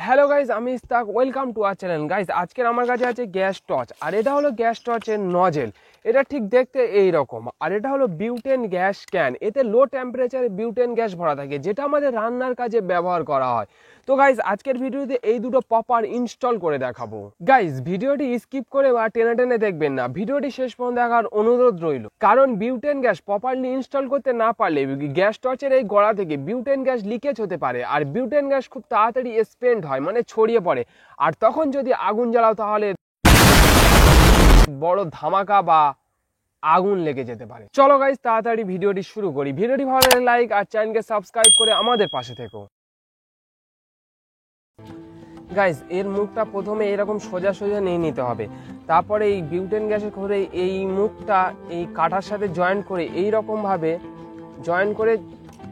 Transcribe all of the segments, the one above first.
Hello guys, আমি Istak. Welcome to our channel. Guys, আজকের আমার কাছে আছে গ্যাস টর্চ, আর এটা হলো গ্যাস টর্চের নজেল। এটা ঠিক দেখতে এই রকম, আর এটা হলো বিউটেন গ্যাস ক্যান। এতে লো টেম্পারেচারে বিউটেন গ্যাস ভরা থাকে, যেটা আমাদের রান্নার কাজে ব্যবহার করা হয়। তো গাইজ, আজকের ভিডিওতে এই দুটো প্রপার ইনস্টল করে দেখাবো। গাইজ, ভিডিওটি স্কিপ করে বা টেনে টেনে দেখবেন না, ভিডিওটি শেষ পর্যন্ত দেখার অনুরোধ রইল। কারণ বিউটেন গ্যাস প্রপারলি ইনস্টল করতে না পারলে গ্যাস টর্চের এই গড়া থেকে বিউটেন গ্যাস লিকেজ হতে পারে, আর বিউটেন গ্যাস খুব তাড়াতাড়ি স্প্রেড হয়, মানে ছড়িয়ে পড়ে। আর তখন যদি আগুন জ্বালাও তাহলে বড় ধামাকা বা আগুন লেগে যেতে পারে। চলো গাইজ, তাড়াতাড়ি ভিডিওটি শুরু করি। ভিডিওটি ভালো লাগলে লাইক আর চ্যানেলকে সাবস্ক্রাইব করে আমাদের পাশে থেকো। গাইজ, এর মুখটা প্রথমে এরকম সোজা সোজা নিয়ে নিতে হবে। তারপরে এই বিউটেন গ্যাসের করে এই মুখটা এই কাঠার সাথে জয়েন করে এই রকম ভাবে জয়েন করে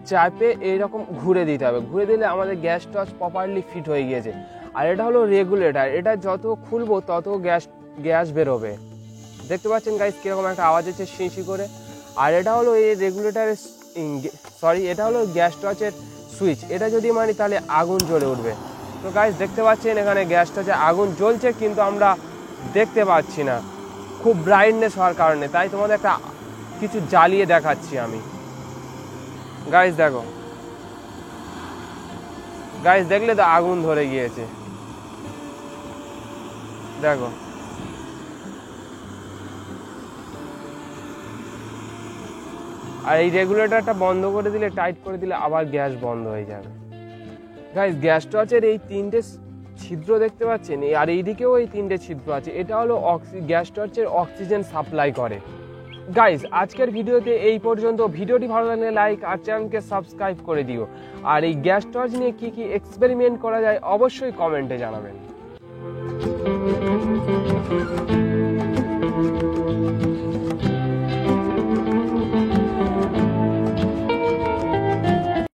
চাপে এইরকম ঘুরে দিতে হবে। ঘুরে দিলে আমাদের গ্যাস টর্চ প্রপারলি ফিট হয়ে গিয়েছে। আর এটা হলো রেগুলেটর, এটা যত খুলবো তত গ্যাস বেরোবে। দেখতে পাচ্ছেন গাইজ কিরকম একটা আওয়াজ হচ্ছে শিশি করে। আর এটা হলো এই রেগুলেটরের এটা হলো গ্যাস টর্চের সুইচ। এটা যদি মানি তাহলে আগুন জ্বলে উঠবে। তো গাইজ, দেখতে পাচ্ছেন এখানে গ্যাস টর্চে আগুন জ্বলছে, কিন্তু আমরা দেখতে পাচ্ছি না খুব ব্রাইটনেস হওয়ার কারণে। তাই তোমাদের একটা কিছু জ্বালিয়ে দেখাচ্ছি আমি। গাইজ দেখো, গাইজ দেখলে তো আগুন ধরে গিয়েছে, দেখো। আর এই রেগুলেটরটা বন্ধ করে দিলে, টাইট করে দিলে আবার গ্যাস বন্ধ হয়ে যাবে। গাইজ, গ্যাস টর্চের এই তিনটে ছিদ্র দেখতে পাচ্ছেন, আর এইদিকেও এই তিনটে ছিদ্র আছে। এটা হলো গ্যাস টর্চের অক্সিজেন সাপ্লাই করে। গাইজ, আজকের ভিডিওতে এই পর্যন্ত। ভিডিওটি ভালো লাগলে লাইক আর চ্যানেলকে সাবস্ক্রাইব করে দিও। আর এই গ্যাস টর্চ নিয়ে কি কি এক্সপেরিমেন্ট করা যায় অবশ্যই কমেন্টে জানাবেন।